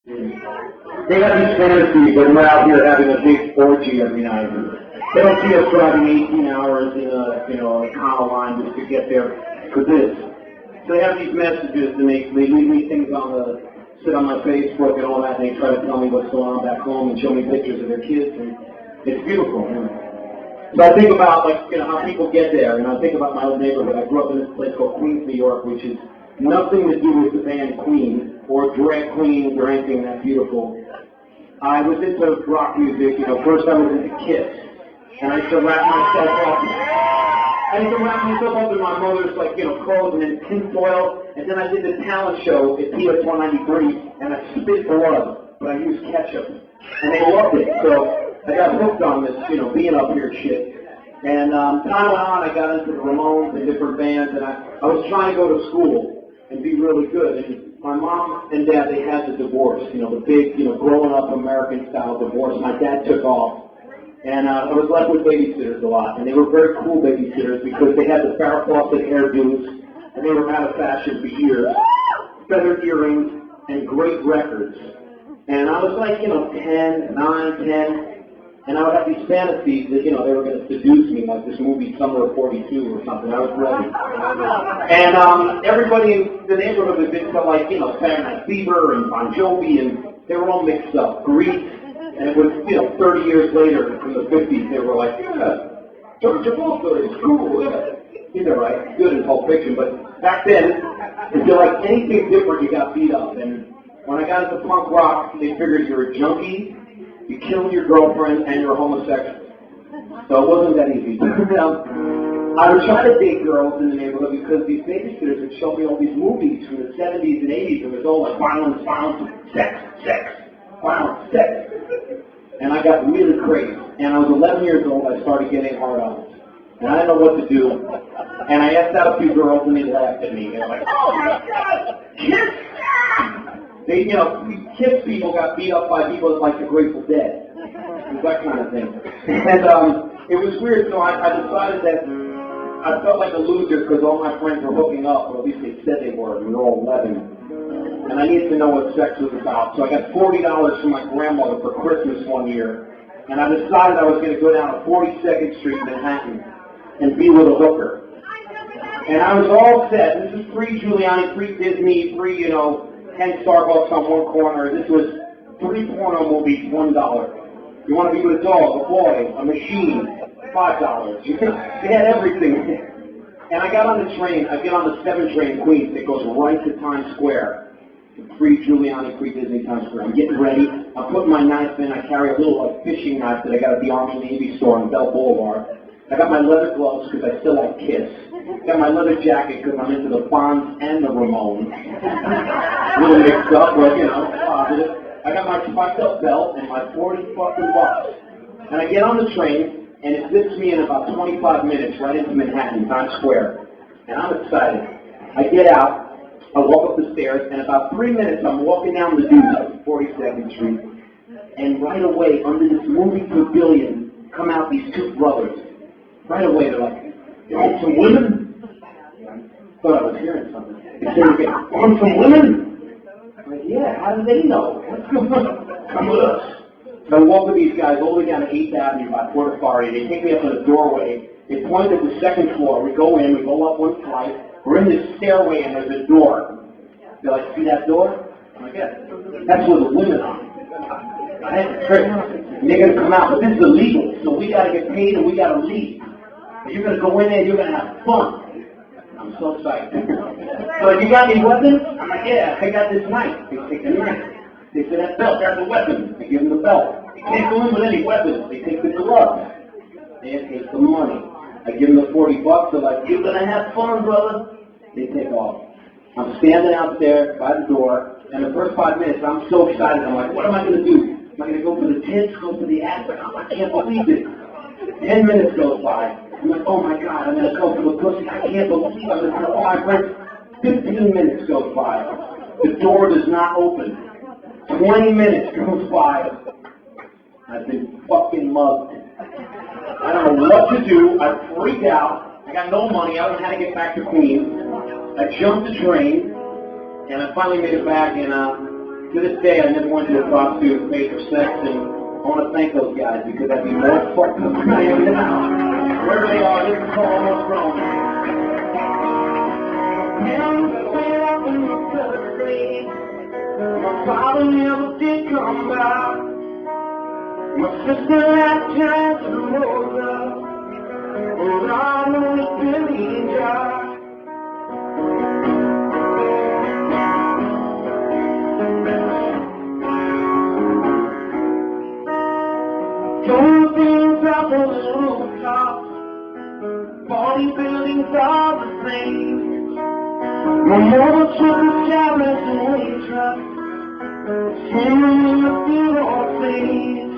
They got these fantasies that we're out here having a big orgy every night. They don't see us driving 18 hours in a tunnel line just to get there for this. So they have these messages and they leave me things sit on my Facebook and all that, and they try to tell me what's going on back home and show me pictures of their kids, and it's beautiful. So I think about how people get there, and I think about my old neighborhood. I grew up in this place called Queens, New York, which is nothing to do with the band Queen or drag queens or anything that beautiful. I was into rock music. First I was into Kiss, and I used to wrap myself up. In my mother's clothes and in tinfoil, and then I did the talent show at PS 193, and I spit blood, but I used ketchup, and they loved it. So I got hooked on this, being up here shit. And time went on, I got into the Ramones and different bands, and I was trying to go to school and be really good. And my mom and dad, they had the divorce, the big, growing up American style divorce. My dad took off, and I was left with babysitters a lot. And they were very cool babysitters because they had the Farrah Fawcett hairdos, and they were out of fashion for years, feathered earrings, and great records. And I was 10, 9, 10. And I would have these fantasies that, they were going to seduce me, like this movie Summer of 42 or something. I was ready. And everybody in the neighborhood was into Saturday Night Fever and Bon Jovi, and they were all mixed up. Grease, and it was, 30 years later, in the 50s, they were like, yeah, George Travolta is cool, yeah. He's all right, good in Pulp Fiction, but back then, if you like anything different, you got beat up. And when I got into punk rock, they figured you're a junkie, you killed your girlfriend, and you're a homosexual. So it wasn't that easy. I would try to date girls in the neighborhood because these babysitters would show me all these movies from the 70s and 80s. It was all like violence, sex, violence, sex. And I got really crazy. And I was 11 years old, I started getting hard-ons. And I didn't know what to do. And I asked out a few girls, and they laughed at me. They were like, oh my God, Kiss! Kiss people got beat up by people like the Grateful Dead. It was that kind of thing. And it was weird, so I decided that I felt like a loser because all my friends were hooking up, or at least they said they were, and we were all 11. And I needed to know what sex was about. So I got $40 from my grandmother for Christmas one year, and I decided I was going to go down to 42nd Street, Manhattan, and be with a hooker. And I was all set. This is pre-Giuliani, pre-Disney, 10 Starbucks on one corner. This was 3 porno movies, $1. You want to be with a dog, a boy, a machine, $5. They had everything. And I got on the train. I get on the 7 train, Queens. It goes right to Times Square. Pre-Giuliani, pre-Disney Times Square. I'm getting ready. I'm putting my knife in. I carry a little fishing knife that I got at the Army Navy store on Bell Boulevard. I got my leather gloves because I still like Kiss. Got my leather jacket because I'm into the Fonz and the Ramones. A little mixed up, but positive. I got my fucked up belt and my 40 fucking bucks. And I get on the train, and it zips me in about 25 minutes right into Manhattan, Times Square. And I'm excited. I get out, I walk up the stairs, and about 3 minutes I'm walking down the Deuce, 42nd Street. And right away, under this movie pavilion, come out these 2 brothers. Right away, they're like, you want some women? I thought I was hearing something. They said, you want some women? I'm like, yeah, how do they know? What's going on? Come with us. So I walk with these guys all the way down to 8th Avenue by Port Authority. They take me up to the doorway. They point at the 2nd floor. We go in, we go up 1 flight. We're in this stairway, and there's a door. They're like, see that door? I'm like, yeah. That's where the women are. I had to trick. And they're going to come out, but this is illegal, so we got to get paid and we got to leave. You're going to go in there, you're going to have fun. I'm so excited. So you got any weapons? I'm like, yeah, I got this knife. They take the knife. They say, that belt, that's a weapon. They give them the belt. They can't go in with any weapons. They take the gloves. They take the money. I give them the 40 bucks. They're like, you're going to have fun, brother. They take off. I'm standing out there by the door, and the first 5 minutes, I'm so excited. I'm like, what am I going to do? Am I going to go for the tits, go for the ass? I can't believe it. 10 minutes goes by. I'm like, oh my God, I'm going to go for the pussy. I can't believe I'm going to tell all my friends. 15 minutes goes by. The door does not open. 20 minutes goes by. I've been fucking mugged. I don't know what to do. I freaked out. I got no money. I don't know how to get back to Queens. I jumped the train, and I finally made it back, and to this day, I never went to a prostitute paid for sex, and I want to thank those guys because I'd be more fucked up than I am now. Wherever they are, this is almost grown. My father never did come back. My sister had tried to hold up, but I know it's really dry. Don't things up on the rooftop, body buildings are the same. My mother took a tablet and waitress, swimming in the funeral place.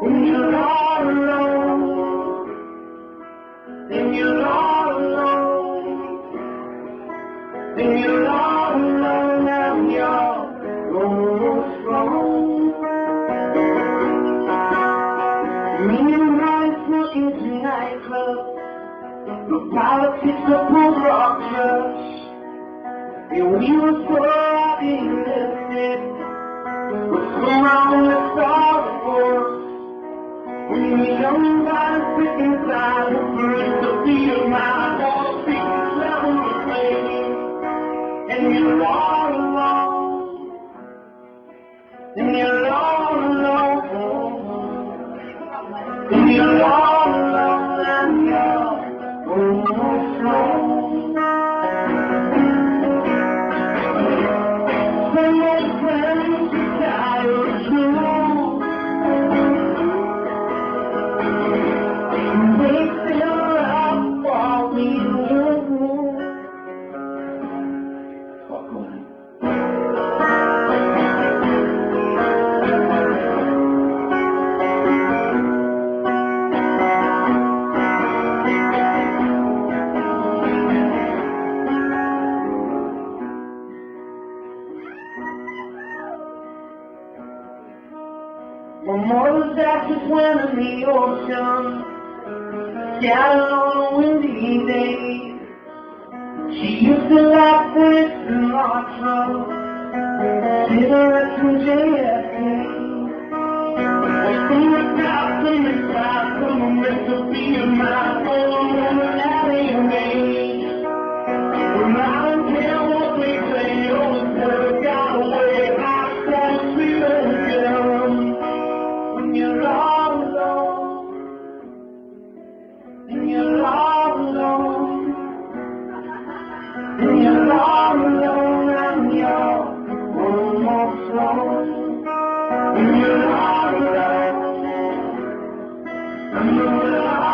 When you're all alone, then you're all alone, then you're all alone, and you're almost gone. Me and my sneaking to nightclubs, the politics of punk rock church. And we were so happy and lifted, but somehow we started for. We were young by the sick inside, the first to feel my dog feet level the flame. And you're all alone, and you're all alone, and you're all alone, and you're almost home. My mother's ashes went in the ocean, scattered on a windy day. She used to like Brixton Sinatra, cigarettes and JFK. I think about them inside, come meant to be a my own woman at a age. When I don't care what they say, always work out a way. I can't see them again. When you're all alone, and you're all alone, and you're all alone, and you're almost home. And you're all alone, and you're all alone.